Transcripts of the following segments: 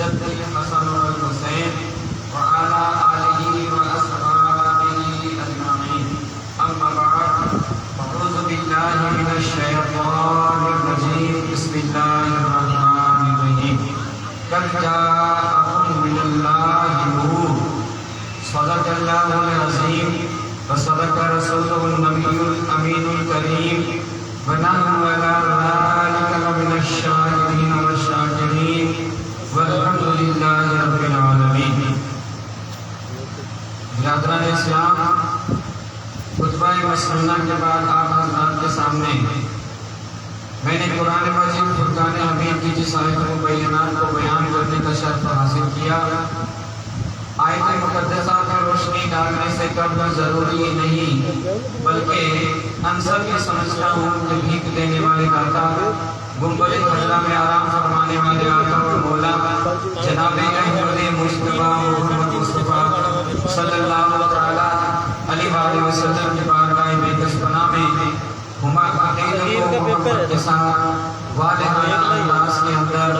جد الحسن والحسین وعلى آلہ وأصحابہ أجمعین اما بعد اعوذ باللہ من الشیطان الرجیم بسم اللہ الرحمن الرحیم قد جاءکم من اللہ نور صدق اللہ العظیم وصدق رسولہ النبی الامین الکریم ونحن علی ذلک لمن الشاہدین والشاکرین والحمد للہ رب العالمین۔ برادران اسلام، خطبہ مسنونہ کے بعد آپ حضرات کے سامنے میں نے قرآن مجید فرقان حمید کی جس آیت مبینات کو بیان کرنے کا شرف حاصل کیا، آیت مقدسہ پر روشنی ڈالنے سے قبل ضروری نہیں بلکہ انصر یہ سمجھتا ہوں کہ بھیک دینے والے داتا، گنبد خضرا میں آرام فرمانے والے آقا اور مولا جناب احمد مصطفیٰ محمد مصطفیٰ صلی اللہ علیہ وآلہ وسلم کے بارگاہ بےکس پناہ میں ہما عقیدت و محبت کے ساتھ والہانہ انداز کے اندر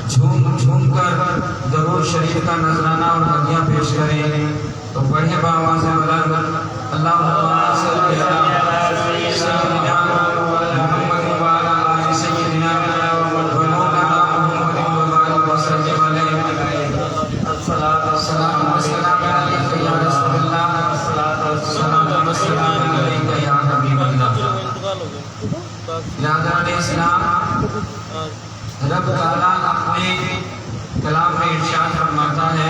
جھوم کر درود شریف کا نذرانہ اور ہدیہ پیش کریں تو پڑھے بآواز بلند اللہم صلی علی سیدنا محمد وعلی آل سیدنا ومولانا محمد وبارک وسلم علیہ الصلاۃ والسلام علیک یا رسول اللہ الصلاۃ والسلام علیک یا حبیب اللہ۔ برادران اسلام، رب تعالیٰ اپنے کلام میں ارشاد فرماتا ہے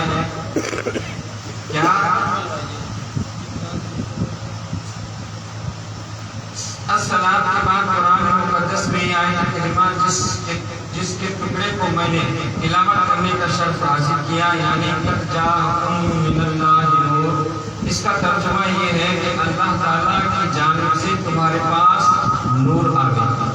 کیا الصلاۃ کے بعد قرآن مقدس میں یہ آیت کریمہ جس کے ٹکڑے کو میں نے تلاوت کرنے کا شرف حاصل کیا، یعنی قد جاءکم من اللہ نور، اس کا ترجمہ یہ ہے کہ اللہ تعالیٰ کی جانب سے تمہارے پاس نور آ گیا۔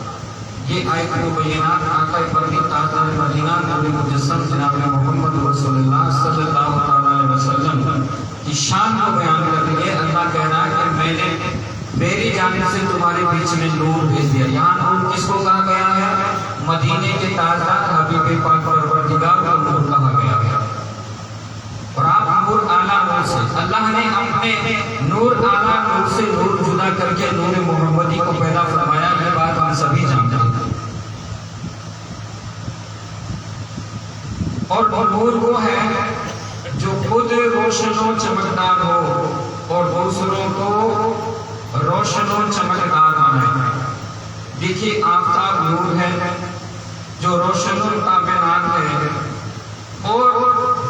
یہ آیت مبینات آقا پاک تاجدار مدینہ نور مجسم جناب محمد رسول اللہ صلی اللہ علیہ وسلم کی شان کو بیان کر رہی ہے۔ اللہ کہہ رہا ہے کہ میں نے میری جانب سے تمہارے بیچ میں نور بھیج دیا۔ یہاں نور کس کو کہا گیا ہے؟ مدینے کے تاجدار حبیب پاک پروردگار کو نور کہا گیا ہے۔ اور آپ نور اعلیٰ نور سے، اللہ نے اپنے نور اعلیٰ نور سے نور جدا کر کے نور محمدی کو پیدا فرمایا۔ یہ بات ہم سبھی جانتے ہیں۔ اور نور وہ ہے جو خود روشن و چمکدار ہو اور دوسروں کو روشن و چمکدار بنائے۔ دیکھیے آفتاب نور ہے جو روشن و کائنات ہے، اور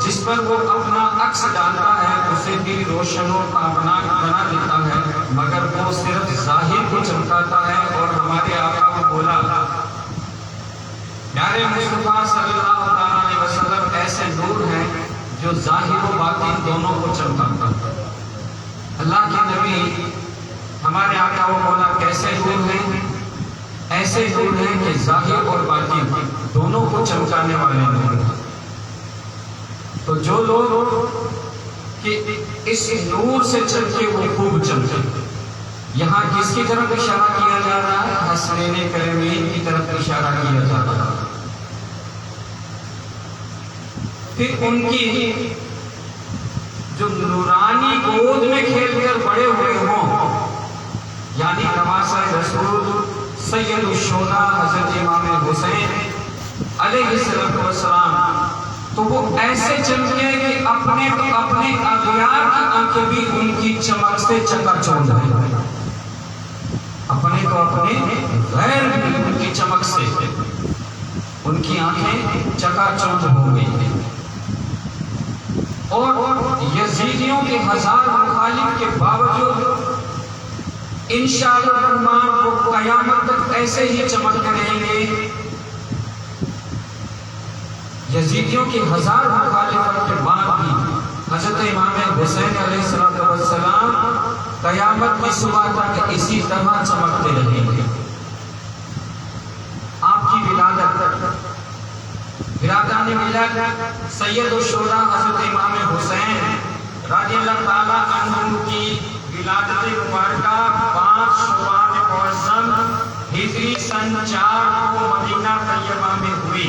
جس پر وہ اپنا عکس ڈالتا ہے اسے بھی روشن و کائنات بنا دیتا ہے، مگر وہ صرف ظاہر کو چمکاتا ہے۔ اور ہمارے آقا کو بولا پیارے مصطفیٰ صلی اللہ علیہ وسلم ایسے نور ہیں جو ظاہر و باطن دونوں کو چمکاتا ہے۔ اللہ کے نبی ہمارے آقا و مولا کیسے نور ہیں؟ ایسے نور ہیں کہ ظاہر اور باطن دونوں کو چمکانے والے نور ہیں۔ تو جو لوگ کہ اس نور سے چمکے وہ خوب چمکے۔ یہاں کس کی طرف اشارہ کیا جا رہا ہے؟ حسنین کریمین کی طرف اشارہ کیا جا رہا ہے۔ پھر ان کی جو نورانی گود میں کھیل کر بڑے ہوئے ہوں، یعنی نواسۂ رسول سید الشہداء حضرت امام حسین علیہ السلام، تو وہ ایسے چمکے کہ اپنے اغیار کی آنکھیں بھی ان کی چمک سے چکا چوندھ ہیں۔ اپنے غیر بھی ان کی چمک سے ان کی آنکھیں چکا چوندھ ہو گئی ہیں۔ اور یزیدیوں کے ہزار مخالف کے باوجود انشاءاللہ الرحمن وہ قیامت تک ایسے ہی چمکتے رہیں گے۔ یزیدیوں کی ہزار مخالفت کے بعد بھی حضرت امام حسین علیہ السلام قیامت کی صبح تک اسی طرح چمکتے رہیں گے۔ آپ کی ولادت، برادران ملت، سید الشہداء حضرت امام حسین رضی اللہ تعالیٰ عنہ کی ولادت مبارکہ 5 شعبان معظم ہجری سن 4 کو مدینہ طیبہ میں ہوئی۔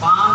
5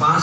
5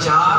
4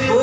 2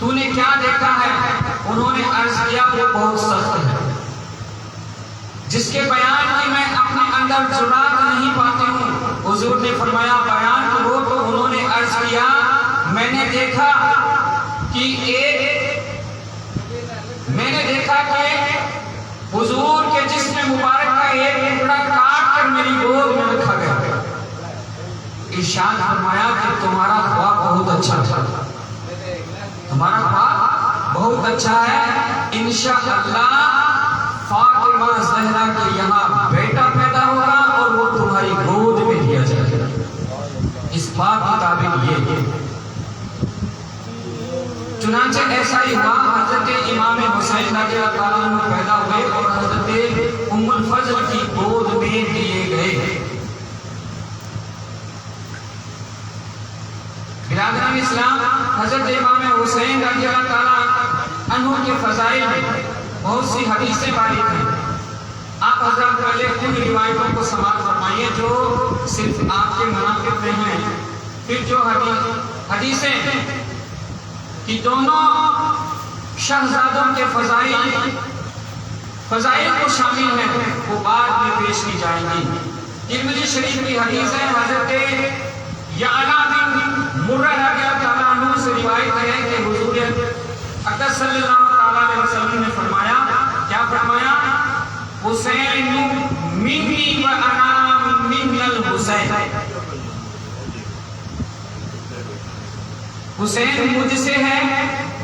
تو نے کیا دیکھا ہے؟ انہوں نے عرض کیا وہ بہت سخت ہے، جس کے بیان کی میں اپنے اندر جرات نہیں پاتی ہوں۔ حضور نے فرمایا بیان کرو، تو انہوں نے عرض کیا میں نے دیکھا کہ حضور کے جسم مبارک کا ایک ٹکڑا کاٹ کر میری گود میں رکھا گیا۔ ارشاد فرمایا کہ تمہارا خواب بہت اچھا تھا، تمہارا خواب بہت اچھا ہے، انشاءاللہ فاطمہ زہرا کے یہاں بیٹا پیدا ہوگا اور وہ تمہاری گود میں دیا جائے گا۔ اس بات کی تعبیر یہ ہے۔ چنانچہ ایسا ہی ہوا، حضرت امام حسین رضی اللہ تعالیٰ عنہ پیدا ہوئے اور حضرت ام الفضل کی گود میں دیے گئے۔ برادران اسلام، حضرت امام حسین رضی اللہ تعالیٰ عنہ کے فضائل میں بہت سی حدیثیں وارد ہیں۔ آپ حضرات پہلے ان روایتوں کو سماعت فرمائیے جو صرف آپ کے مناقب میں ہیں، پھر جو حدیثیں کہ دونوں شہزادوں کے فضائل کو شامل ہیں وہ بعد میں پیش کی جائیں گی۔ ترمذی شریف کی حدیث ہے، حضرت یعلا بن مرہ رضی اللہ تعالیٰ عنہ سے روایت ہے کہ حضور اقدس صلی اللہ علیہ وسلم نے فرمایا، کیا فرمایا؟ حسین منی و انا من الحسین، حسین مجھ سے ہے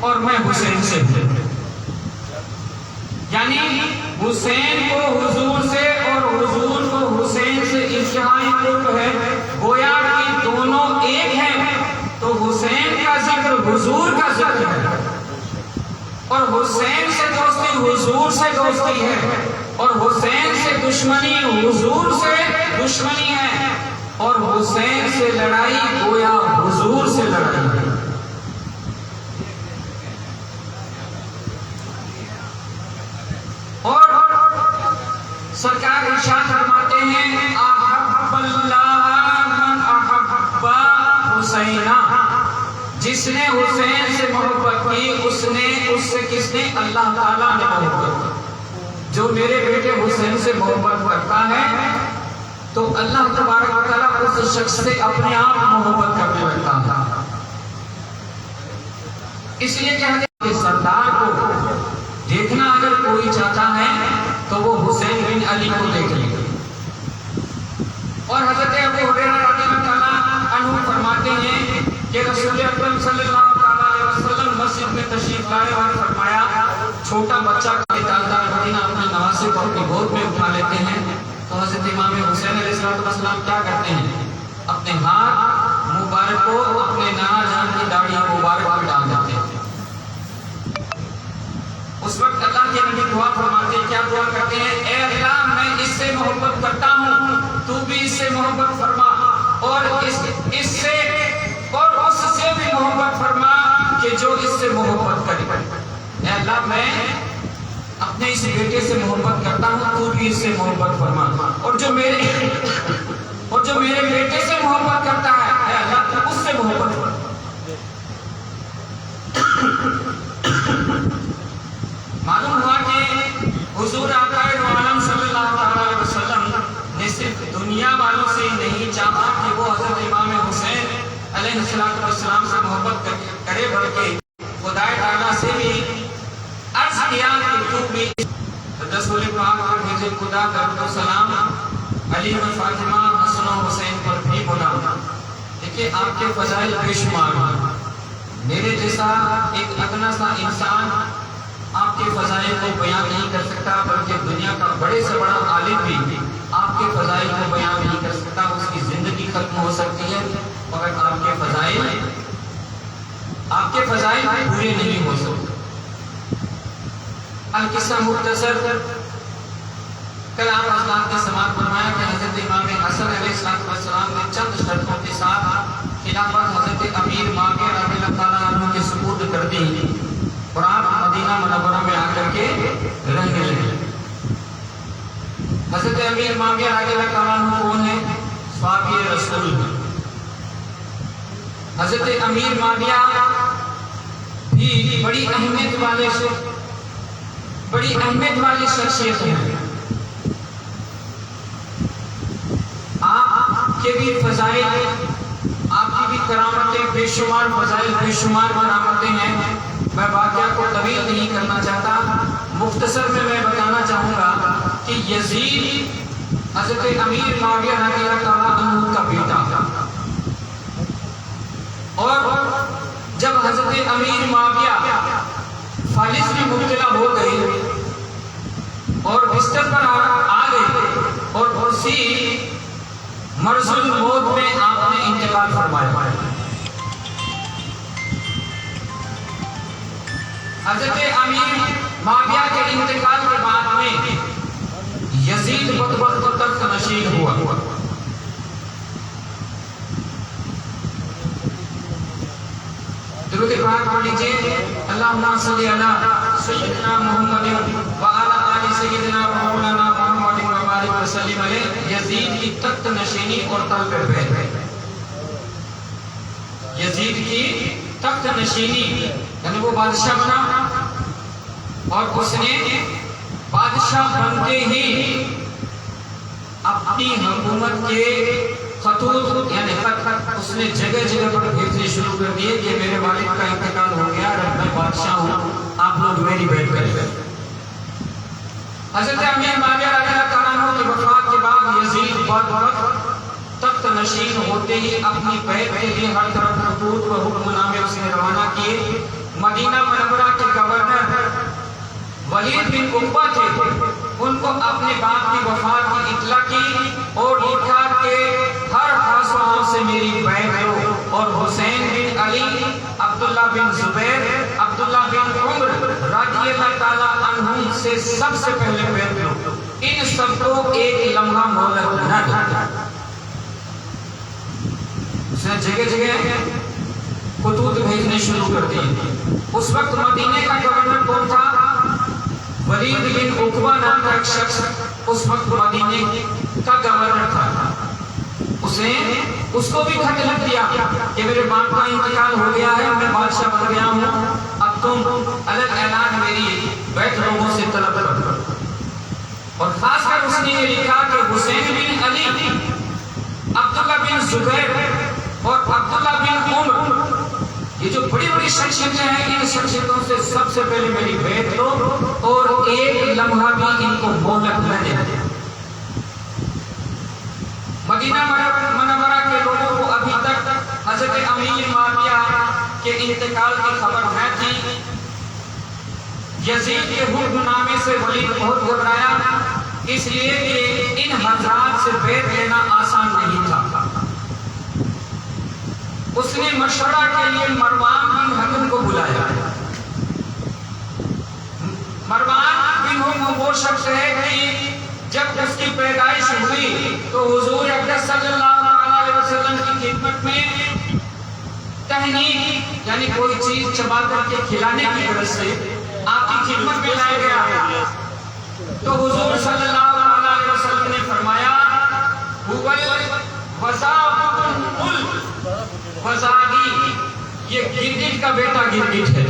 اور میں حسین سے ہوں۔ یعنی حسین کو حضور سے اور حضور کو حسین سے انتہائی قرب ہے، گویا کہ دونوں ایک ہیں۔ تو حسین کا ذکر حضور کا ذکر ہے، اور حسین سے دوستی حضور سے دوستی ہے، اور حسین سے دشمنی حضور سے دشمنی ہے، اور حسین سے لڑائی گویا حضور سے لڑائی ہے۔ اور سرکار ارشاد فرماتے ہیں احب اللہ من احب حسینا، جس نے حسین سے محبت کی اس سے کس نے؟ اللہ تعالیٰ نے محبت کی۔ جو میرے بیٹے حسین سے محبت کرتا ہے تو اللہ تبارک و تعالیٰ اس شخص سے اپنے آپ محبت کرنے لگتا ہے۔ اس لیے کہتے ہیں کہ سردار کو دیکھنا اگر کوئی چاہتا ہے تو وہ حسین بن علی کو دیکھ لے۔ اور حضرت ابو ہریرہ رضی اللہ تعالیٰ عنہ فرماتے ہیں کہ رسول اکرم صلی اللہ علیہ وسلم مسجد میں تشریف لائے اور فرمایا چھوٹا بچہ تاجدار مدینہ اپنے نواسے کو اپنی گود میں اٹھا لیتے ہیں تو حضرت امام حسین علیہ السلام کیا کرتے ہیں؟ اپنے ہاتھ مبارک کو اپنے نانا جان کی داڑھی مبارک پر ڈال دیتے ہیں۔ اس وقت اللہ کے نبی دعا فرماتے ہیں، کیا دعا کرتے ہیں؟ اے اللہ میں اس سے محبت کرتا ہوں، تو بھی اس سے محبت فرما، اور اس سے اور اس سے بھی محبت فرما کہ جو اس سے محبت کرے۔ اے اللہ میں اپنے اس بیٹے سے محبت کرتا ہوں، تو بھی اس سے محبت فرما، اور جو میرے بیٹے سے محبت کرتا ہے اے اللہ تو اس سے محبت فرما۔ معلوم ہوا کہ حضور آقا دو عالم صلی اللہ علیہ وسلم نے صرف دنیا والوں سے نہیں چاہا کہ وہ حضرت امام حسین علیہ السلام سے محبت کرے، بلکہ خدا تعالیٰ سے بھی عرض کیا کہ تو بھی رسول پاک پر بھیجے خدا درود و سلام علی و فاطمہ حسن و حسین پر بھی بولا۔ دیکھیے آپ کے فضائل بے شمار، میرے جیسا ایک ادنا سا انسان آپ کے فضائل کو بیان نہیں کر سکتا، بلکہ دنیا کا بڑے سے بڑا عالم بھی آپ کے فضائل کو بیان نہیں کر سکتا، اس کی زندگی ختم ہو سکتی ہے مگر آپ کے فضائل پورے نہیں ہو سکتے۔ القصہ مختصر، کل آپ حضرات نے سماعت فرمایا کہ حضرت امام حسن علیہ السلام نے چند شرطوں کے ساتھ خلافت حضرت امیر معاویہ رضی اللہ تعالیٰ عنہ کے سپرد کر دی اور آپ مدینہ منورہ میں آ کر کے رہنے لگے۔ حضرت امیر معاویہ رضی اللہ تعالیٰ عنہ کون ہے؟ صحابی رسول۔ حضرت امیر معاویہ بھی بھی بڑی اہمیت والی شخصیت ہے. آپ کے بھی فضائل، آپ کی بھی کرامتیں بے شمار، فضائل بے شمار کرامتیں ہیں. میں واقعہ کو طویل نہیں کرنا چاہتا، مختصر میں بتانا چاہوں گا کہ یزید حضرت امیر معاویہ رضی اللہ تعالیٰ عنہ کا بیٹا تھا. اور جب حضرت امیر معاویہ فالج میں مبتلا ہو گئے اور بستر پر آ گئے اور اسی مرض الموت میں آپ نے انتقال فرمایا. حضرت امیر معاویہ کے انتقال کے بعد میں یزید بدبخت تخت نشین ہوا. درود پاک پڑھ لیجیے. اللہم صلی علی سیدنا محمد وعلی آل سیدنا مولانا محمد وبارک وسلم علیہ. یزید کی تخت نشینی اور طلب بیت، یزید کی تخت نشینی یعنی وہ بادشاہ بنا اور اس نے بادشاہ بنتے ہی اپنی حکومت کے خطوط یعنی خط اس نے جگہ جگہ پر بھیجنے شروع کر دیے کہ میرے والد کا انتقال ہو گیا، اب میں بادشاہ ہوں، آپ لوگ میری بیعت کریں. حضرت امیر معاویہ رضی اللہ تعالیٰ عنہ کی وفات کے بعد یزید بدبخت تخت نشین ہوتے ہی اپنی بیعت کے لیے ہر طرف خطوط و حکم نامے اس نے روانہ کیے. مدینہ منورہ کے گورنر ولید بن عقبہ تھے، ان کو اپنے باپ کی وفات کی اطلاع کی اور لکھا کہ ہر خاص و عام سے میری بیعت لو اور حسین بن علی، عبداللہ بن زبیر، عبداللہ بن عمر رضی اللہ تعالیٰ عنہم سے سب سے پہلے بیعت لو. ان سب کو ایک لمحہ مہلت نہ دو. اس نے جگہ جگہ خطوط بھیجنے شروع کر دیے. اس وقت مدینے کا گورنر کون تھا؟ ولید بن عقبہ نام کا ایک شخص اس وقت مدینے کا گورنر تھا. اس نے اس کو بھی خط لکھ دیا کہ میرے باپ کا انتقال ہو گیا ہے، میں بادشاہ بن گیا ہوں، اب تم الگ اعلان میری بیعت لوگوں سے طلب کرو. اور خاص کر اس نے یہ لکھا کہ حسین بن علی، عبداللہ بن زبیر اور عبداللہ بن عمر، یہ جو بڑی بڑی شخصیتیں ہیں، ان شخصیتوں سے سب سے پہلے میری بیعت لو اور ایک لمحہ بھی ان کو مہلت نہ دے. مدینہ منورہ کے لوگوں کو ابھی تک حضرت امیر معاویہ کے انتقال کی خبر نہ تھی. یزید کے حکم نامے سے ولید بہت گھبرایا، اس لیے کہ ان حضرات سے بیعت لینا آسان نہیں تھا. اس نے مشورہ کے لیے مروان بن حکم کو بلایا. مروان بن حکم وہ شخص ہے کہ جب اس کی پیدائش ہوئی تو حضور اقدس صلی اللہ علیہ وسلم کی خدمت میں تہنیک یعنی کوئی چیز چبا کر کے کھلانے کی وجہ سے آپ کی خدمت میں لایا گیا. تو حضور صلی اللہ علیہ وسلم نے فرمایا وزادی، یہ گرگٹ کا بیٹا گرگٹ ہے،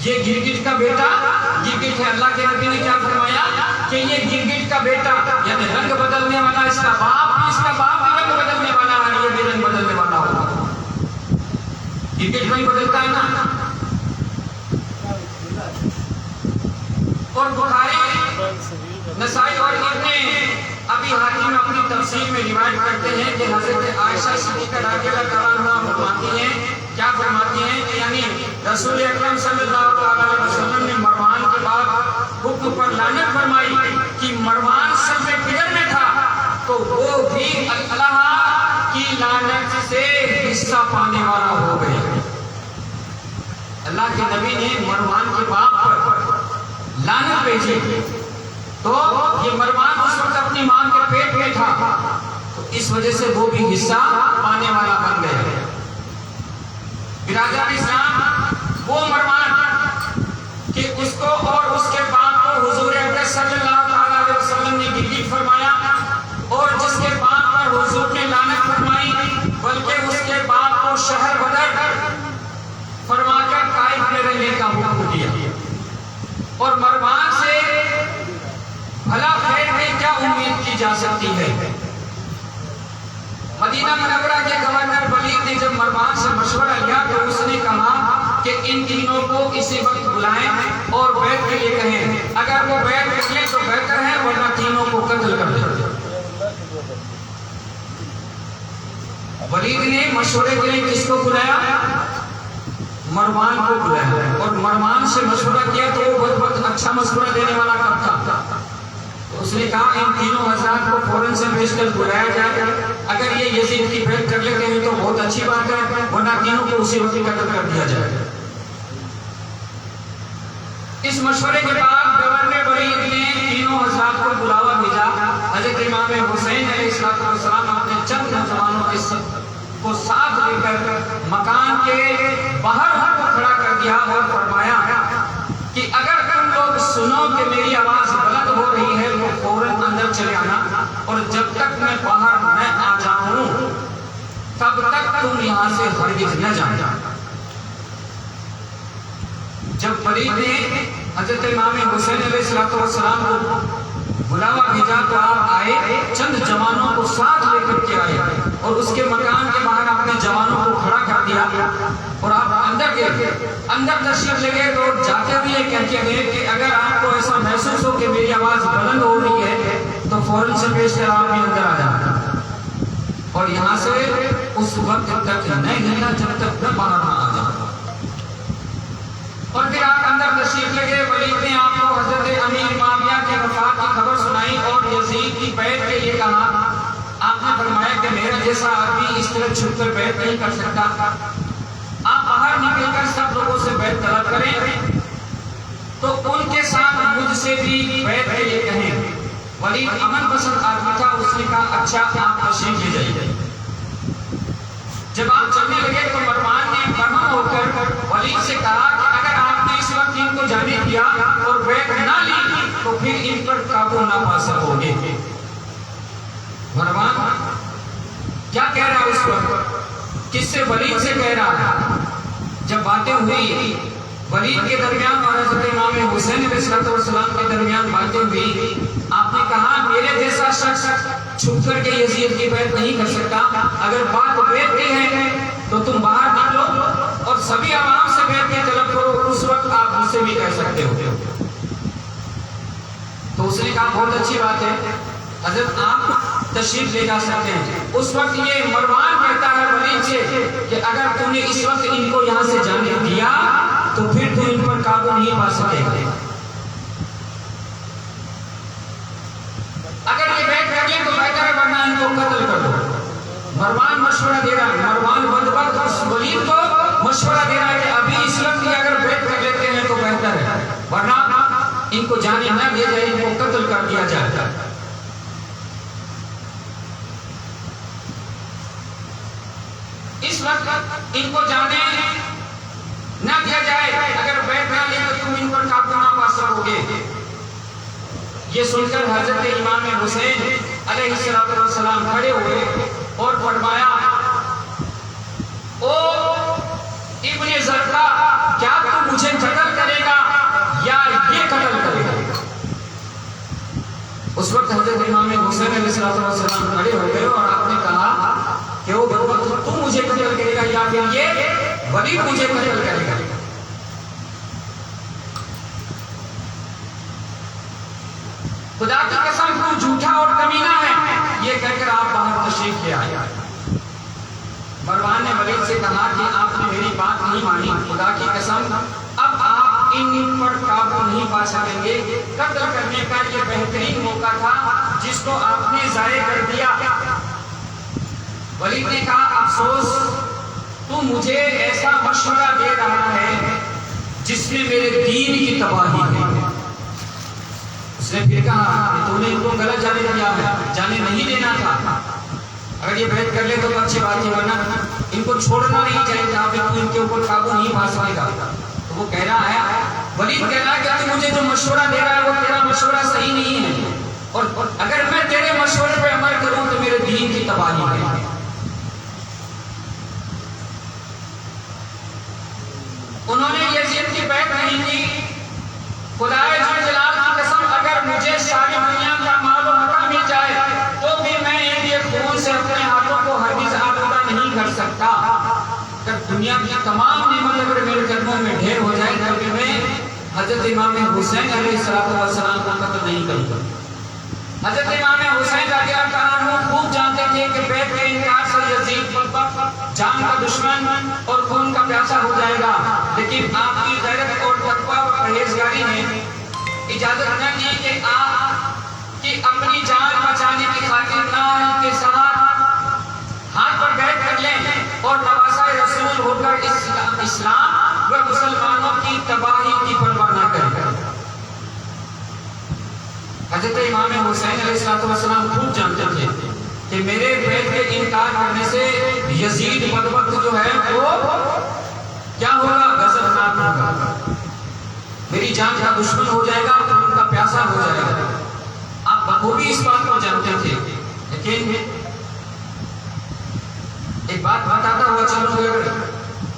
یہ گرگٹ کا بیٹا گرگٹ ہے. اللہ کے نبی نے کیا فرمایا کہ یہ گرگٹ کا بیٹا یعنی رنگ بدلنے والا، اس کا باپ بھی رنگ بدلنے والا ہے، یہ بھی رنگ بدلنے والا ہوگا. گرگٹ نہیں بدلتا ہے نا. اور بخاری، نسائی اور ابن ابی حاتم اپنی تفسیر میں روایت کرتے ہیں کہ حضرت عائشہ صدیقہ رضی اللہ تعالیٰ عنہ فرماتی ہیں، کیا فرماتی ہیں کہ یعنی رسول اکرم صلی اللہ علیہ وسلم نے مروان کے بعد حکم پر لعنت فرمائی کہ مروان سب سے فکر میں تھا تو وہ بھی اللہ کی لعنت سے حصہ پانے والا ہو گئے. اللہ کے نبی نے مروان کے باپ پر لعنت بھیجی تو یہ مروان اس وقت اپنی ماں کے پیٹ میں تھا تو اس وجہ سے وہ بھی حصہ پانے والا بن گیا. برادر اسلام، وہ مروان کہ اس کو اور اس کے باپ کو حضور اقدس صلی اللہ علیہ وسلم نے گرگٹ فرمایا اور جس کے باپ پر حضور نے لعنت فرمائی، بلکہ اس کے باپ کو شہر بدر مدینہ منورہ کے گورنر ولید نے جب مروان سے مشورہ لیا تو اس نے کہا کہ ان تینوں کو اسی وقت بلائیں اور بیعت کے لیے کہیں، اگر وہ بیعت کر لیں تو بہتر ہے ورنہ تینوں کو قتل کر دیں۔ ولید نے مشورے کے لیے کس کو بلایا؟ مروان کو بلایا، اور مروان سے مشورہ کیا تو وہ بہت اچھا مشورہ دینے والا کب تھا؟ اس نے کہا ان تینوں حضرات کو فوراً سے بیچ کر بلایا جائے، اگر یہ یزید کی بیعت کر لیتے ہیں تو بہت اچھی بات ہے ورنہ تینوں کو اسی وقت قتل کر دیا جائے۔ اس مشورے کے بعد گورنر ولید نے تینوں حضرات کو بلاوا بھیجا۔ حضرت امام حسین علیہ السلام اپنے چند نوجوانوں کو ساتھ لے کر مکان کے باہر کو کھڑا کر دیا اور فرمایا کہ اگر تم لوگ سنو کہ میری آواز بلند ہو رہی ہے تو فوراً اندر چلے آنا، اور جب تک میں باہر نہ آ جاؤں تب تک تم یہاں سے ہرگز نہ جانا۔ جب ولید نے حضرت امام حسین علیہ السلام کو بلاوا بھیجا تو آپ آئے، چند جوانوں کو ساتھ لے کر کے آئے اور اس کے مکان کے باہر اپنے جوانوں کو کھڑا کر دیا، اور آپ اندر گئے، اندر تشریف لے گئے تو جاتے ہوئے یہ کہہ کے گئے کہ اگر آپ کو ایسا محسوس ہو کہ میری آواز بلند ہو رہی ہے تو فوراً سے پیش کر آپ بھی اندر آ جانا، اور یہاں سے اس وقت تک نہیں ہلنا جب تک نہ باہر نہ آ جانا۔ اور پھر آپ اندر تشریف لے گئے۔ ولید نے آپ کو حضرت امیر معاویہ کے وفات کی خبر سنائی اور یزید کی بیعت کے لیے کہا۔ آپ نے فرمایا کہ میرا جیسا آدمی اس طرح چھپ کر بیعت نہیں کر سکتا، آپ باہر نکل کر سب لوگوں سے بیعت طلب کریں تو ان کے ساتھ مجھ سے بھی بیعت کے لیے کہیں۔ ولید امن پسند آدمی تھا، اس نے کہا اچھا آپ تشریف لے جائیے۔ جب آپ چلنے لگے تو مروان نے برہم ہو کر ولید سے کہا کہ اگر آپ نے اس وقت ان کو جانے دیا اور بیعت نہ لی تو پھر ان پر قابو نہ پا سکو گے۔ مروان کیا کہہ رہا ہے اس وقت؟ کس سے؟ ولید سے کہہ رہا ہے۔ جب باتیں ہوئی ولید کے درمیان اور حضرت امام حسین علیہ السلام کے درمیان باتیں ہوئی، آپ نے کہا میرے جیسا شخص چھپ کر کے یزید کی بیعت نہیں کر سکتا، اگر بات بیعت کی ہے تو تم باہر نکلو اور سبھی عوام سے بیعت کی طلب کرو، اس وقت آپ مجھ سے بھی کہہ سکتے ہو۔ تو اس نے کہا بہت اچھی بات ہے حضرت، آپ تشریف لے جا سکتے ہیں۔ اس وقت یہ مروان کہتا ہے ولید سے کہ اگر تم نے اس وقت ان کو یہاں سے جانے دیا تو پھر تو ان پر قابو نہیں پا سکے گا، اگر یہ بیعت کر لیں تو بہتر ہے ورنہ ان کو قتل کر دو۔ مروان مشورہ دے رہا ہے، مروان بدبخت ولید کو مشورہ دے رہا ہے کہ ابھی اس وقت یہ اگر بیعت کر لیتے ہیں تو بہتر ہے ورنہ ان کو جانے نہ دیا جائے، ان کو قتل کر دیا جائے۔ اس وقت ان کو جانے نہ دیا جائے، اگر بیعت نہ لے تو تم ان پر قابو نہ پا سکو گے۔ یہ سن کر حضرت امام حسین علیہ السلام کھڑے ہوئے اور فرمایا او ابن زرقہ، کیا تو مجھے قتل کرے گا یا یہ قتل کرے گا؟ اس وقت حضرت امام حسین علیہ السلام کھڑے ہو گئے اور آپ نے کہا کہ وہ بدبخت تو مجھے قتل کرے گا یا پھر یہ ولید مجھے قتل کرے گا؟ خدا کی قسم تو جھوٹا اور کمینہ ہے، یہ کہہ کر آپ باہر تشریف لے آئے۔ مروان نے ولید سے کہا کہ آپ نے میری بات نہیں مانی، خدا کی قسم اب آپ ان پر قابو نہیں پا سکیں گے، قتل کرنے کا یہ بہترین موقع تھا جس کو آپ نے ضائع کر دیا۔ ولید نے کہا افسوس، تو مجھے ایسا مشورہ دے رہا ہے جس میں میرے دین کی تباہی ہے۔ اس نے پھر کہا کہ تو نے ان کو غلط جانے دیا ہے، جانے نہیں دینا تھا، اگر یہ بیعت کر لے تو اچھی بات ہے ورنہ ان کو چھوڑنا نہیں چاہیے تھا، پھر تو ان کے اوپر قابو نہیں پا سکے گا۔ تو وہ کہہ رہا ہے، ولید کہہ رہا ہے کہ تو مجھے جو مشورہ دے رہا ہے وہ تیرا مشورہ صحیح نہیں ہے، اور اگر میں تیرے مشورے پہ عمل کروں تو میرے دین کی تباہی ہے۔ انہوں نے یزید کی بیعت نہیں کی۔ خدائے جلال کی قسم اگر مجھے ساری دنیا کا مال و متا مل جائے تو بھی میں ان کے خون سے اپنے ہاتھوں کو ہرگز امام حسین علیہ السلام کو قتل نہیں کروں گا۔ حضرت امام حسین رضی اللہ عنہ خوب جانتے تھے کہ بیت کے انکار سے یزید جان کا دشمن اور خون کا پیاسا ہو جائے گا، لیکن آپ کی غیرت اور تقوی و پرہیزگاری نے اجازت نہ دی کہ آپ کی اپنی جان بچانے کی خاطر نہ ان کے ساتھ ہاتھ پر بیٹھ کر لیں اور نواسہ رسول ہو کر اسلام و مسلمانوں کی تباہی کی پرواہ نہ کریں۔ حضرت امام حسین علیہ السلام خوب جانتے تھے کہ میرے بیت کے انکار کرنے سے یزید بدبخت جو ہے وہ کیا ہوگا؟ غضبناک ہوگا، میری جان کا دشمن ہو جائے گا، خون کا پیاسا ہو جائے گا۔ آپ بخوبی اس بات کو جانتے تھے، لیکن ایک بات بتاتا ہوا چلوں اگر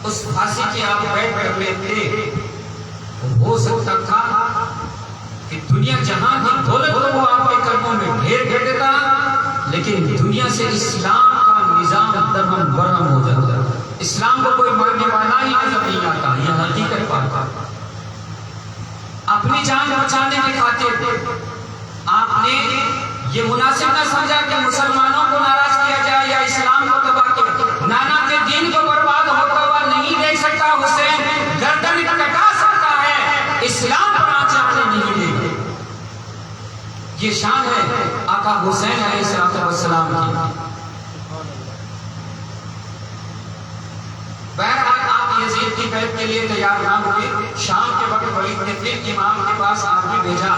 اس پھانسی کی آپ بیٹھ کر لیتے ہو سکتا تھا کہ دنیا جہاں کی دولت کو وہ آپ کے قدموں میں ڈھیر کر دیتا، لیکن دنیا سے اسلام کا نظام درہم برہم ہو جاتا۔ اسلام کو کوئی ماننے والا ہی نظر نہیں آتا، یہ حقیقت پاتا۔ اپنی جان بچانے کی خاطر آپ نے یہ مناسب نہ سمجھا کہ مسلمانوں کو ناراض کیا جائے یا اسلام کو تباہ کیا۔ نانا کے دین کو برباد ہوتا ہوا نہیں دیکھ سکتا حسین، گردن کٹا سکتا ہے، اسلام پر آنچ آنے نہیں دے گا۔ یہ شان ہے آقا حسین علیہ السلام کی۔ بہرحال آپ یزید کی بیعت کے لیے تیار نہ ہوئے۔ شام کے وقت ولید نے پھر امام کے پاس آدمی بھیجا۔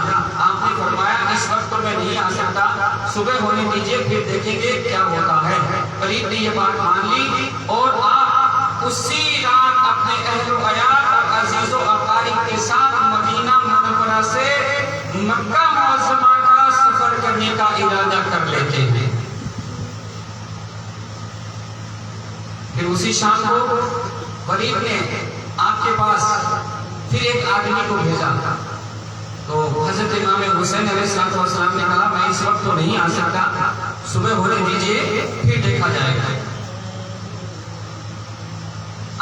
آپ نے فرمایا اس وقت تو میں نہیں آ سکتا، صبح ہونے دیجئے پھر دیکھیں گے کیا ہوتا ہے۔ ولید نے یہ بات مان لی اور آپ اسی رات اپنے اہل و عیال اور عزیز و اقارب کے ساتھ مدینہ منورہ سے مکہ معظمہ کا سفر کرنے کا ارادہ کر لیتے ہیں۔ پھر اسی شام کو ولید نے آپ کے پاس پھر ایک آدمی کو بھیجا، تو حضرت امام حسین علیہ السلام نے کہا میں اس وقت تو نہیں آ سکتا، صبح ہونے دیجئے پھر دیکھا جائے گا۔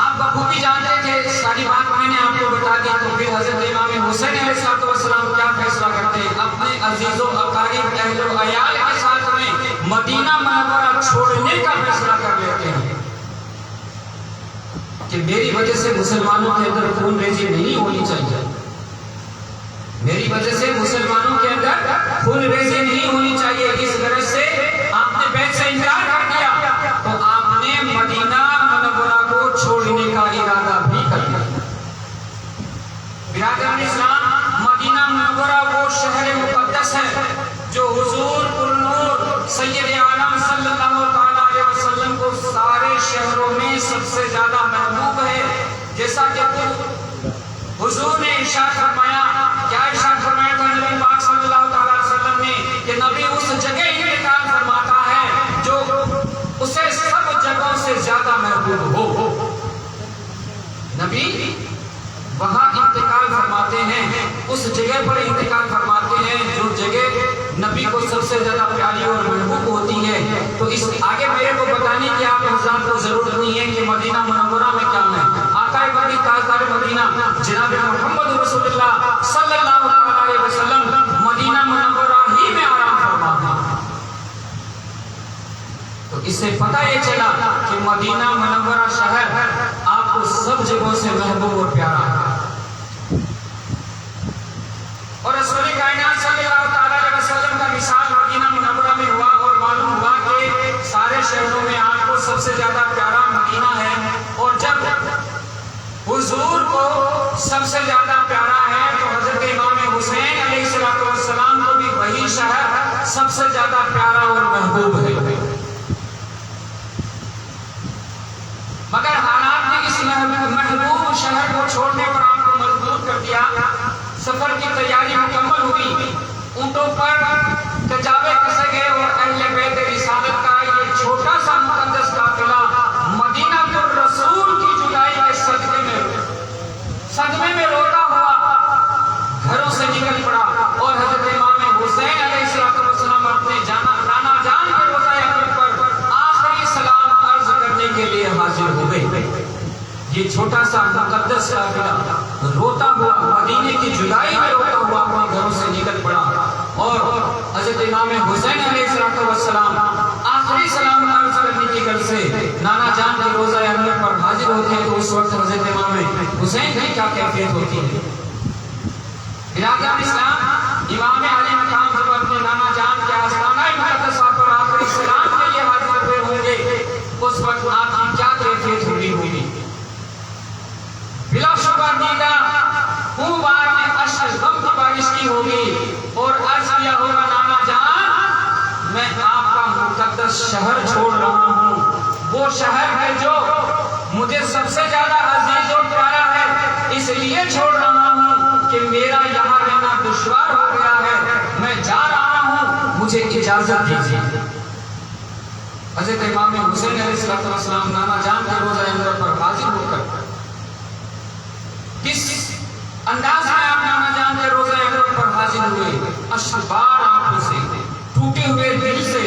آپ بخوبی جانتے تھے، ساری بات میں نے آپ کو بتا دی، تو پھر حضرت امام حسین علیہ السلام کیا فیصلہ کرتے ہیں؟ اپنے عزیز و اقارب اہل و عیال کے ساتھ میں مدینہ منورہ چھوڑنے کا فیصلہ کر لیتے ہیں کہ میری وجہ سے مسلمانوں کے اندر خون ریزی نہیں ہونی چاہیے، میری وجہ سے مسلمانوں کے اندر خون ریزی نہیں ہونی چاہیے۔ اس غرض سے آپ نے بیعت سے انکار کر دیا، تو آپ نے مدینہ منورہ کو چھوڑنے کا ارادہ بھی کر دیا۔ برادران اسلام، مدینہ منورہ وہ شہر مقدس ہے جو حضور پرنور سید عالم صلی اللہ علیہ وسلم کو سارے شہروں میں سب سے زیادہ محبوب ہے۔ جیسا کہ حضور نے ارشاد فرمایا، کیا ارشاد فرمایا تھا نبی پاک صلی اللہ علیہ وسلم نے کہ نبی اس جگہ انتقال فرماتا ہے جو اسے سب جگہوں سے زیادہ محبوب ہو۔ نبی وہاں انتقال فرماتے ہیں، اس جگہ پر انتقال فرماتے ہیں جو جگہ نبی کو سب سے زیادہ پیاری اور محبوب ہوتی ہے۔ تو اس آگے میرے کو بتانے کی آپ حضرات کو ضرورت نہیں ہے کہ مدینہ منورہ میں کیا ہے۔ آقا وحی تاجدار مدینہ جناب محمد رسول اللہ صلی اللہ علیہ وسلم مدینہ منورہ ہی میں آرام فرما ہے۔ تو اس سے پتہ یہ چلا کہ مدینہ منورہ شہر آپ کو سب جگہوں سے محبوب اور پیارا ہے۔ اور رسول کائنات صلی اللہ علیہ وسلم کا مثال مدینہ منورہ میں ہوا اور معلوم ہوا کہ سارے شہروں میں آپ کو سب سے زیادہ پیارا مدینہ ہے۔ اور جب حضور کو سب سے زیادہ پیارا ہے تو حضرت امام حسین علیہ السلام کو بھی وہی شہر سب سے زیادہ پیارا اور محبوب ہے۔ مگر حالات نے اس محبوب شہر کو چھوڑنے کی جدائی میں روتا ہوا اپنے گھروں سے نکل پڑا اور حضرت امام حسین علیہ السلام آخری سلام عرض کرنے کے گھر سے نانا جان کے روزہ انور پر حاضر ہوتے ہیں تو اس وقت حضرت امام حسین کی کیا کیفیت ہوتی ہے؟ برادران اسلام، امام علی مقام جب اپنے نانا جان کے آستانہ مقدسہ پر آخری سلام کے لیے حاضر ہوئے ہوں گے اس وقت آپ کی کیا کیفیت ہوگی؟ بلا شبہ دیدہ خوب آر میں اشک غم کی بارش کی ہوگی اور عرض کیا ہوگا نانا جان میں آپ کا مقدس شہر چھوڑ رہا ہوں، وہ شہر ہے جو مجھے سب سے زیادہ عزیز اور پیارا ہے، اس لیے چھوڑ رہا ہوں کہ میرا یہاں رہنا دشوار ہو گیا ہے، میں جا رہا ہوں، مجھے اجازت دیجیے۔ حضرت امام حسین علیہ السلام نانا جان کے روزہ انور پر حاضر ہو کر کس انداز میں آپ نانا جان کے روزہ انور پر حاضر ہوئے؟ اشبار آنکھوں سے، ٹوٹے ہوئے دل سے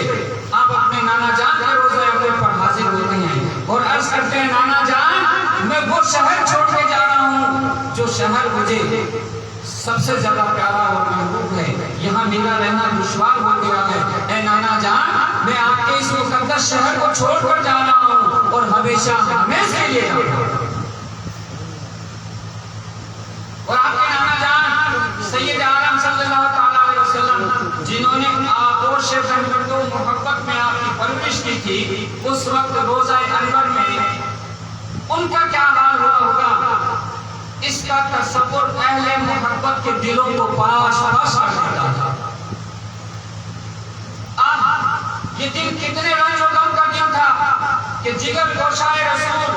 آپ اپنے نانا جان کے روزہ انور پر حاضر ہوتے ہیں اور عرض کرتے ہیں نانا جان میں وہ شہر چھوڑ کے جا رہا ہوں جو شہر مجھے سب سے زیادہ پیارا اور محبوب ہے، یہاں میرا رہنا دشوار ہو گیا ہے، اے نانا جان میں آپ کے اس مقدس شہر کو چھوڑ کر جا رہا ہوں اور ہمیشہ ہمیشہ کے لیے جا رہا ہوں۔ اور آپ کے نانا جان سید عالم صلی اللہ علیہ وسلم جنہوں نے آغوش محبت و محبت میں آپ کی پرورش کی تھی، اس وقت روزہ انور میں ان کا کیا حال ہوا ہوگا؟ اس کا تصور اہل محبت کے دلوں کو پاش پاش کر دیتا تھا۔ یہ دن کتنے رنج و غم کا دن تھا کہ جگر گوشائے رسول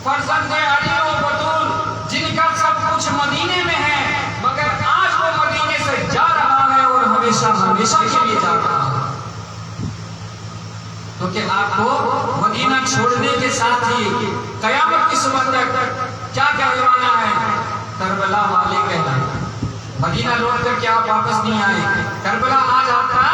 فرزند علی و بطول جن کا سب کچھ مدینے میں ہے مگر آج وہ مدینے سے جا رہا ہے اور ہمیشہ ہمیشہ کے لیے جا رہا ہے، کیونکہ آپ کو مدینہ چھوڑنے کے ساتھ ہی قیامت کی صبح تک کیا کہلوانا ہے؟ کربلا والے کہلائے۔ مدینہ لوٹ کر کے آپ واپس نہیں آئے، کربلا آج آپ کا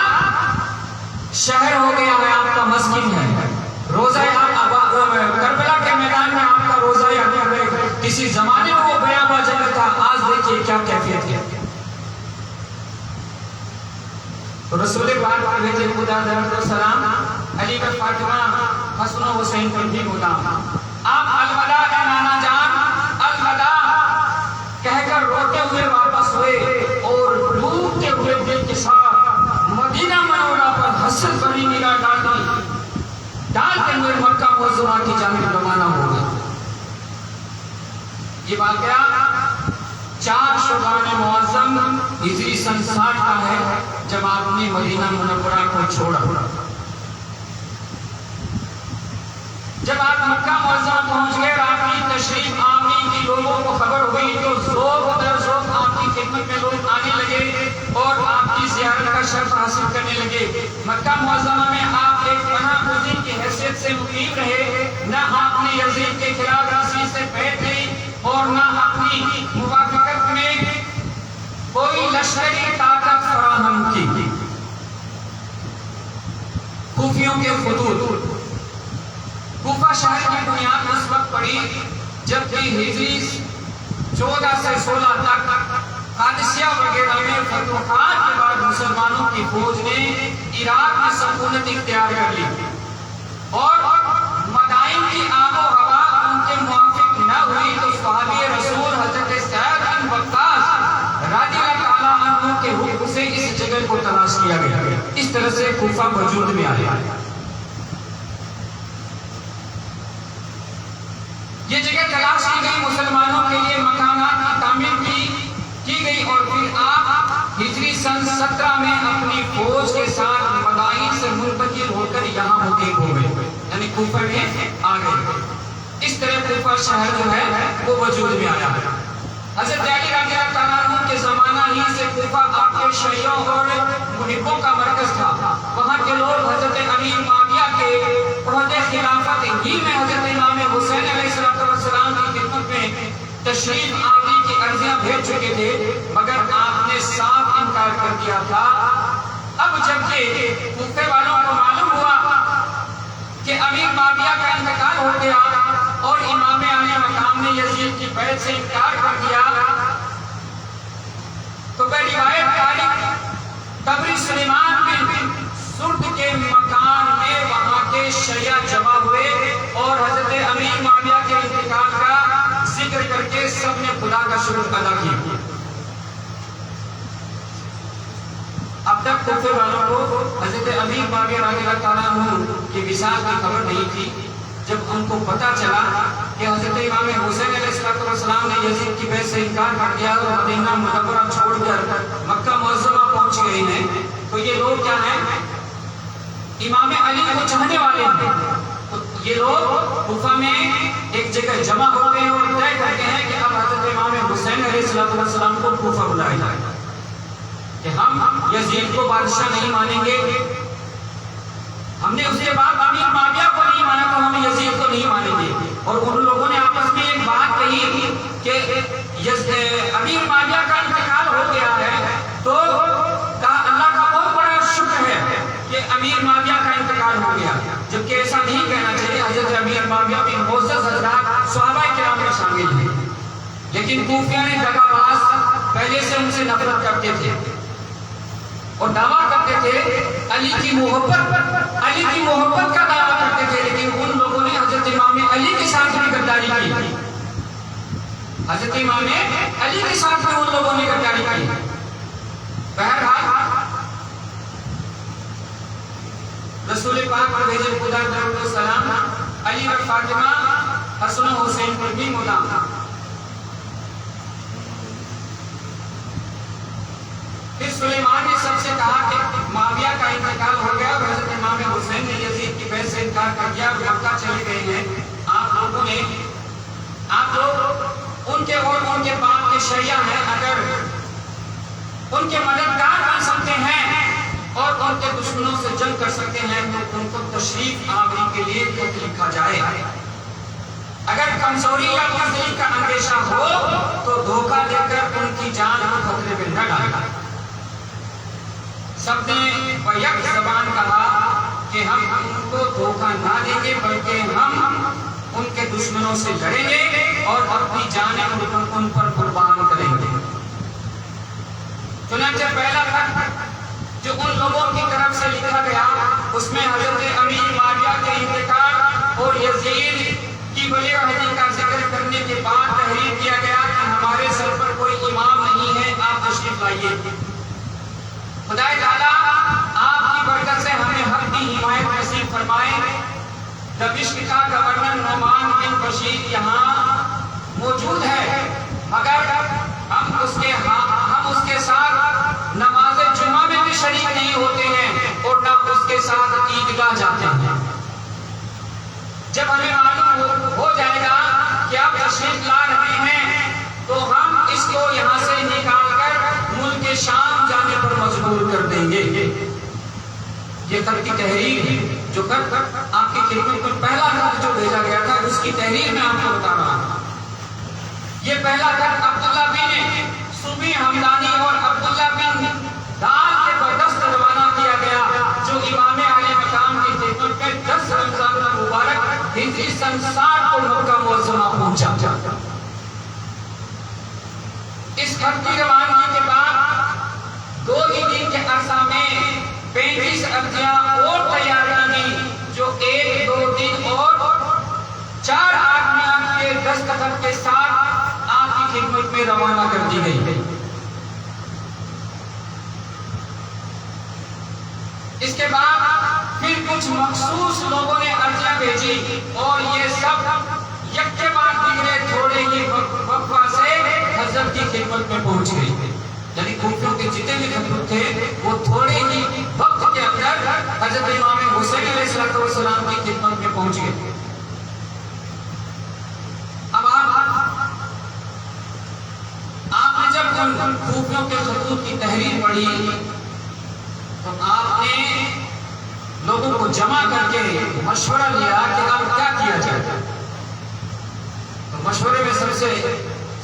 شہر ہو گیا ہے، آپ کا مسکن ہے، روزہ کربلا کے میدان میں آپ کا روزہ ہے۔ کسی زمانے میں وہ بیاباں جگہ تھا، آج دیکھیے کیا کیفیت ہے۔ تو رسول پاک علیہ السلام علی کا فاطمہ حسن و حسین پر بھی غلام، آپ الوداع اے نانا جان الوداع کہہ کر روتے ہوئے واپس ہوئے اور ڈوبتے ہوئے دل کے ساتھ مدینہ منورہ پر حسرت بھری نگاہ ڈال کے ہوئے مکہ معظمہ کی جانب روانہ ہو گئے۔ یہ واقعہ 4 شعبان معظم ہجری سن 60 کا ہے جب آپ نے مدینہ منورہ کو چھوڑا۔ جب آپ مکہ معظمہ پہنچ گئے، آپ کی تشریف آوری کی لوگوں کو خبر ہوئی تو ذوق در ذوق آپ کی خدمت میں لوگ آنے لگے اور آپ کی زیارت کا شرف حاصل کرنے لگے۔ مکہ معظمہ میں آپ ایک پناہ گزین کی حیثیت سے مقیم رہے، نہ آپ نے یزید کے خلاف راسی سے بیعت لی اور نہ اپنی موافقت میں کوئی لشکری طاقت فراہم کی۔ کوفیوں کے خطوط، کوفہ شہر کی بنیاد اس وقت پڑی جب کہ ہجری 14 سے 16 تک قادسیہ وغیرہ میں فتوحات کے بعد مسلمانوں کی فوج نے عراق میں سکونت اختیار کر لی اور مدائن کی آب و ہوا ان کے موافق نہ ہوئی تو صحابی رسول حضرت سعد بن وقاص رضی اللہ تعالیٰ عنہ کے حکم سے اس جگہ کو تلاش کیا گیا۔ اس طرح سے کوفہ وجود میں آیا۔ یہ جگہ تلاش کی گئی، مسلمانوں کے لیے مکانات کی تعمیر کی گئی اور پھر آپ ہجری سن 17 میں اپنی فوج کے ساتھ مدائن سے منتقل ہو کر یہاں مقیم ہو گئے، یعنی کوفہ میں آ گئے۔ اس طرح کوفہ شہر جو ہے وہ وجود میں آیا۔ حضرت علی رضی اللہ تعالیٰ عنہ کے زمانہ ہی سے کوفہ آپ کے شیعوں اور محبوں کا مرکز تھا۔ وہاں کے لوگ حضرت امیر معاویہ کے عہدے خلافت ہی میں حضرت امام حسین علیہ السلام کی خدمت میں تشریف آوری کی عرضیاں بھیج چکے تھے، مگر آپ نے صاف انکار کر دیا تھا۔ اب جبکہ کوفے والوں کو معلوم ہوا کہ امیر معاویہ کا انتقال ہو گیا اور امام علی مقام نے یزید کی بیعت سے انکار کر دیا، شعبہ روایت تاریخ قبر سلیمان بن سرد کے مکان میں وہاں کے شیعہ جمع ہوئے اور حضرت امیر معاویہ کے انتقال کا ذکر کر کے سب نے خدا کا شکر ادا کیا۔ اب تک کوفے والوں کو حضرت امیر معاویہ رضی اللہ تعالیٰ عنہ کی وصال کی خبر نہیں تھی۔ جب ان کو پتا چلا کہ حضرت امام حسین علیہ السلام نے یزید کی بیعت سے انکار کر دیا اور مدینہ منورہ چھوڑ کر مکہ معظمہ پہنچ گئے ہیں، تو یہ لوگ کیا ہیں؟ امام علی کو چاہنے والے ہیں۔ تو یہ لوگ کوفہ میں ایک جگہ جمع ہوتے ہیں اور طے کرتے ہیں کہ اب حضرت امام حسین علیہ السلام کو کوفہ بلایا جائے کہ ہم یزید کو بادشاہ نہیں مانیں گے۔ ہم نے اس کے بعد امیر معاویہ کو نہیں مانا تو ہم یزید کو نہیں مانیں گے۔ اور ان لوگوں نے آپس میں ایک بات کہی کہ امیر معاویہ کا انتقال ہو گیا ہے، تو اللہ کا بہت بڑا شکر ہے کہ امیر معاویہ کا انتقال ہو گیا، جبکہ ایسا نہیں کہنا چاہیے۔ حضرت امیر معاویہ بھی معزز حضرات صحابہ کرام میں شامل ہیں، لیکن کوفیہ نے دغا باز پہلے سے ان سے نفرت کرتے تھے اور دعویٰ کرتے تھے علی کی محبت کا دعویٰ کرتے تھے، لیکن ان لوگوں نے حضرت امام علی کے ساتھ بھی غداری کی۔ حضرت امام علی کے ساتھ بھی ان لوگوں نے غداری کی۔ بہرحال رسول پاک پر بھیجے خدا درود و سلام علی و فاطمہ حسن و حسین پر بھی مدام۔ پھر سلیمان نے سب سے کہا کہ معاویہ کا انتقال ہو گیا اور حضرت امام حسین نے یزید کی بیعت سے انکار کر دیا، مکہ چلے گئے ہیں۔ آپ لوگ ان کے اور ان کے باپ کے شیعہ ہیں، اگر ان کے مددگار بن سکتے ہیں اور ان کے دشمنوں سے جنگ کر سکتے ہیں تو ان کو تشریف آوری کے لیے خط لکھا جائے۔ اگر کمزوری یا بزدلی کا اندیشہ ہو تو دھوکہ دے کر ان کی جان کو خطرے میں نہ ڈالیں۔ سب نے بیک زبان کہا کہ ہم ان کو دھوکہ نہ دیں گے بلکہ ہم ان کے دشمنوں سے لڑیں گے اور اپنی جانیں ان پر قربان کریں گے۔ چنانچہ پہلا خط جو ان لوگوں کی طرف سے لکھا گیا اس میں حضرت امیر معاویہ کے انتقال اور یزید کی ولی عہدی کا ذکر کرنے کے بعد تحریر کیا گیا کہ ہمارے سر پر کوئی امام نہیں ہے، آپ تشریف لائیے۔ خدا تعالیٰ آپ کی برکت سے ہمیں حق کی حمایت نصیب فرمائے۔ دمشق کا گورنر نعمان بن بشیر یہاں موجود ہے، مگر ہم اس کے ساتھ نماز جمعہ میں بھی شریک نہیں ہوتے ہیں اور نہ اس کے ساتھ عیدگاہ جاتے ہیں۔ جب ہمیں معلوم ہو جائے گا کہ آپ تشریف لا رہے ہیں تو ہم اس کو یہاں سے نکال کر ملک شام جانے پر مجبور کر دیں گے۔ یہ خط کی تحریر ہے جو خط آپ کی خدمت میں پہلا خط جو بھیجا گیا تھا اس کی تحریر میں آپ کو بتا رہا ہوں۔ یہ پہلا خط عبداللہ بن سبی حمدانی اور عبداللہ بن دال کے بدست روانہ کیا گیا جو امام علی مقام کی خدمت میں 10 رمضان المبارک ہجری سن 60 کو مکہ معظمہ پہنچا۔ اس خط کی روانگی کے بعد 2 ہی دن کے عرصہ میں 35 ارضیاں اور تیار کی گئی جو 1-2 دن اور 4 آدمیان کے دستخط کے ساتھ آپ کی خدمت میں روانہ کر دی گئی۔ اس کے بعد پھر کچھ مخصوص لوگوں نے عرضیاں بھیجی اور یہ سب یک کے بعد دیگرے تھوڑے ہی وقفہ سے حضرت کی خدمت میں پہنچ گئی۔ یعنی کوفیوں کے جتنے بھی خطوط تھے وہ تھوڑے ہی وقت کے اندر حضرت امام حسین علیہ السلام کی خدمت میں پہنچ گئے۔ اب آپ نے جب ان کوفیوں کے خطوط کی تحریر پڑھی تو آپ نے لوگوں کو جمع کر کے مشورہ لیا کہ اب کیا کیا جائے۔ تو مشورے میں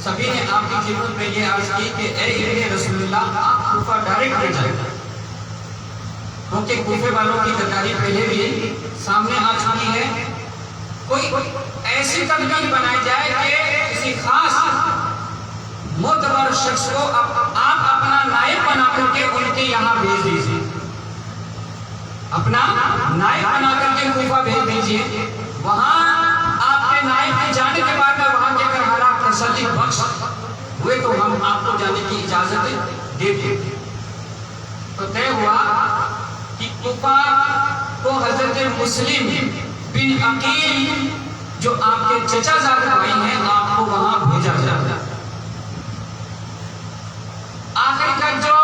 سبھی نے آپ کی خدمت میں یہ عرض کی کہ اے ابن رسول اللہ آپ کوفہ ڈائریکٹ لے جائیں، کیونکہ کوفے والوں کی غداری پہلے بھی سامنے آ چکی ہے۔ کوئی ایسی تدبیر بنائی جائے کہ کسی خاص معتبر شخص کو آپ اپنا نائب بنا کر کے ان کے یہاں بھیج دیجیے، اپنا نائب بنا کر کے کوفہ بھیج دیجیے۔ وہاں آپ کے نائب کے جانے کے بعد میں وہاں کے اگر حالات تسلی بخش ہوئے تو ہم آپ کو جانے کی اجازت دے دیں۔ تو طے ہوا کہ کوفہ کو حضرت مسلم بن عقیل جو آپ کے چچا زاد بھائی ہیں آپ کو وہاں بھیجا جائے۔ آخر تک جو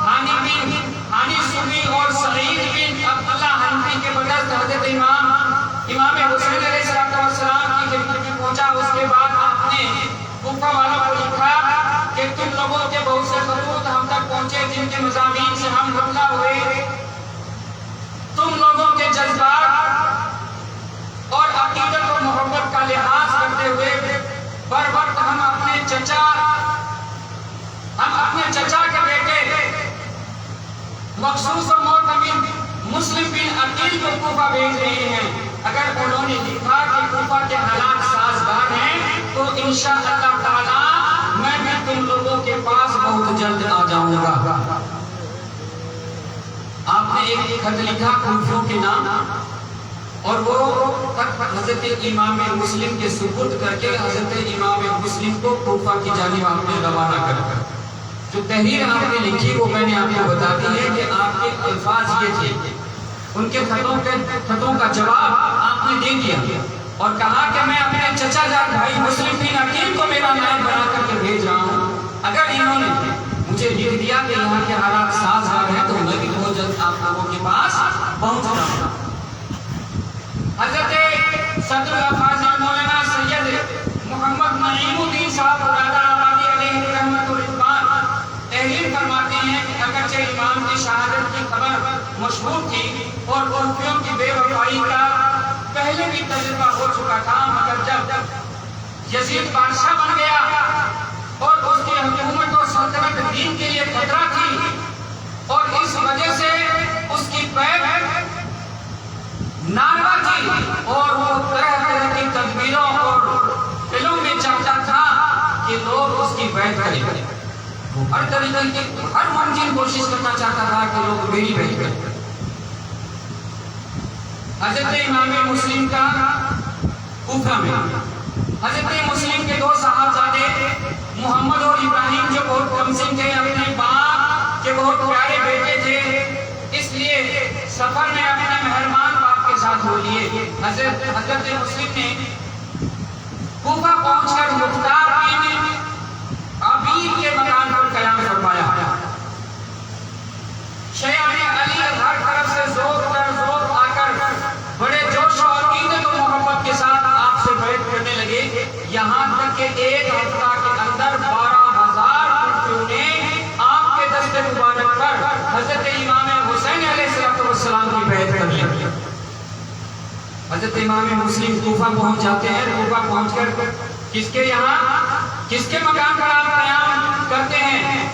ہانی سبی اور سعید بن عبداللہ حنفی کے بدست حضرت امام حسین علیہ السلام کی خدمت میں پہنچا، اس کے بعد آپ نے کوفہ والوں کو لکھا کہ تم لوگوں کے بہت سے خطوط ہم تک پہنچے جن کے مضامین سے ہم رفتہ ہوئے، تم لوگوں کے جذبات اور عقیدت و محبت کا لحاظ کرتے ہوئے بر وقت ہم اپنے چچا کے بیٹے مخصوص و معتمد مسلم بن عقیل کو کوفہ بھیج رہے ہیں۔ اگر انہوں نے لکھا کہ کوفہ کے حالات سازگار ہیں تو انشاءاللہ تعالی میں بھی تم لوگوں کے پاس بہت جلد آ جاؤں گا۔ آپ نے ایک خط لکھا کوفیوں کے نام اور وہ خط حضرت امام مسلم کے سپرد کر کے حضرت امام مسلم کو کوفہ کی جانب آپ نے روانہ کر جو تحریر آپ نے لکھی وہ میں نے آپ کو بتا دی ہے کہ آپ کے الفاظ یہ تھے، ان کے خطوں کا جواب آپ نے دے دیا اور کہا کہ میں اپنے چچا جان بھائی مسلم بن عقیل کو میرا نائب بنا کر کے بھیج رہا ہوں۔ اگر انہوں نے مجھے لکھ دیا کہ یہاں کے حالات سازگار ہیں تو میں بھی بہت جلد آپ لوگوں کے پاس پہنچ جاؤں گا۔ حضرت صدر الافاضل مولانا سید محمد نعیم الدین صاحب آبادی علیہ رحمت الرحمان تحریر فرماتے ہیں کہ اگرچہ امام کی شہادت کی خبر مشہور تھی اور کوفیوں کی بے وفائی کا پہلے بھی تجربہ ہو چکا تھا، مگر جب یزید بادشاہ بن گیا اور اس کی حکومت اور سلطنت دین کے لیے خطرہ تھی اور اس وجہ سے اس کی بیعت ناروا تھی اور وہ طرح طرح کی تدبیروں اور علم میں چاہتا تھا کہ لوگ اس کی بیعت کریں، وہ ہر طریقے کی ہر ممکن کوشش کرنا چاہتا تھا کہ لوگ میری بیعت کریں۔ حضرت امام مسلم کا کوفہ میں حضرت مسلم کے دو صاحبزادے محمد اور ابراہیم جو بہت کمسن تھے، اپنے باپ کے بہت پیارے بیٹے تھے، اس لیے سفر میں اپنے مہربان باپ کے ساتھ ہو لیے۔ حضرت مسلم نے کوفہ پہنچ کر مختار بن عبید کے مکان پر قیام فرمایا۔ شیعہ علی ہر طرف سے زور در زور آ کر بڑے جوش و عقیدت و محبت کے ساتھ آپ سے بیعت کرنے لگے، یہاں تک کہ ایک ہفتہ کے اندر 12,000 کوفیوں نے آپ کے دست مبارک پر حضرت امام حسین علیہ السلام کی بیعت کر لی۔ حضرت امام مسلم کوفہ پہنچ جاتے ہیں، کوفہ پہنچ کر کس کے یہاں کس کے مکان پر آپ قیام کرتے ہیں؟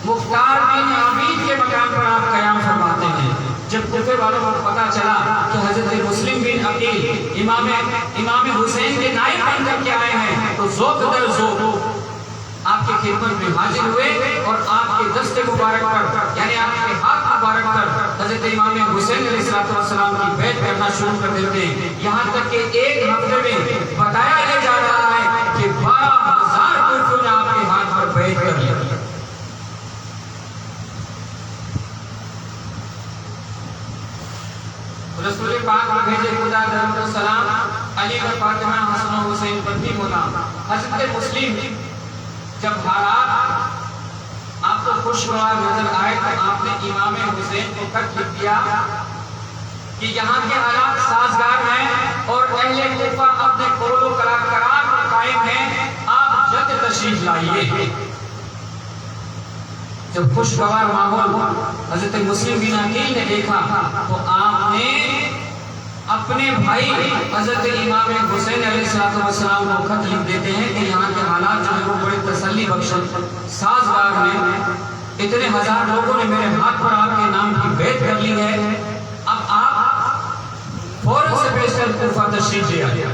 مختار بن عبید کے مکان پر آپ قیام فرماتے ہیں۔ جب کوفے والوں کو پتا چلا کہ حضرت مسلم بن عقیل امام حسین کے نائب بن کر کے آئے ہیں تو ذوق در ذوق آپ کی خدمت میں حاضر ہوئے اور آپ کے دست مبارک پر یعنی آپ کے ہاتھ مبارک پر حضرت امام حسین علیہ السلام کی بیعت کرنا شروع کر دیتے ہیں، یہاں تک کہ ایک ہفتے میں بتایا یہ جا رہا ہے کہ 12,000 کوفیوں نے آپ کے ہاتھ پر بیعت کر لی۔ رسول پاک کو بھیجے خدا رحمت و سلام علی و فاطمہ حسن و حسین پر بھی ہونا۔ حضرت مسلم جب حالات آپ کو خوشگوار نظر آئے تو آپ نے امام حسین کو خط لکھ دیا کہ یہاں کے حالات سازگار ہیں اور اہل کوفہ اپنے قول و قرار پر قائم ہیں، آپ جلد تشریف لائیے۔ جب خوشگوار ماحول حضرت مسلم بن عقیل نے دیکھا تو آپ نے اپنے بھائی حضرت امام حسین علیہ السلام کو خط لکھ دیتے ہیں کہ یہاں کے حالات جو ہیں وہ بڑے تسلی بخش سازگار ہیں، اتنے ہزار لوگوں نے میرے ہاتھ پر آپ کے نام کی بیعت کر لی ہے، اب آپ فوراً سے پیش کر کوفہ تشریف لے آئے۔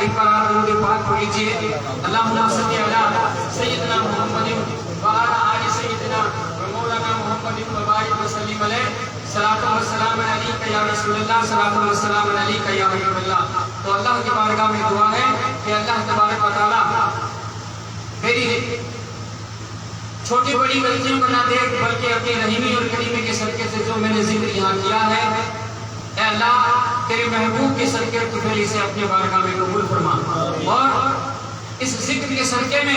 ایک بار آپ درود پاک پڑھ لیجیے۔ اللہم صلی علی سیدنا محمد وعلی آل سیدنا مولانا محمد وبارک وسلم علیہ۔ صلاۃ و سلام علیک یا رسول اللہ، صلاۃ و سلام علیک یا حبیب اللہ۔ تو اللہ کی بارگاہ میں دعا ہے کہ اللہ تبارک و تعالی میری چھوٹی بڑی غلطیوں کو نہ دیکھ، بلکہ اپنی رحیمی اور کریمی کے صدقے سے جو میں نے ذکر یہاں کیا ہے، اے اللہ تیرے محبوب کے صدقے کی فیلی سے اپنے بارگاہ میں قبول فرما، اور اس ذکر کے صدقے میں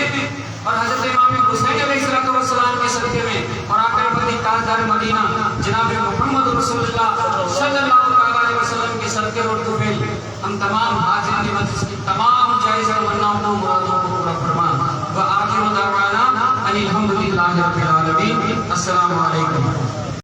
اور حضرت امام حسین علیہ السلام کے صدقے میں اور آقا مدینہ تاجدار مدینہ جناب محمد رسول اللہ صلی اللہ علیہ وسلم کے صدقے اور طفیل ہم تمام حاضرین مجلس کی تمام جائز اور مناؤں کو مرادوں کو پورا فرما۔ وآخر دعوانا ان الحمدللہ رب العالمین۔ السلام علیکم۔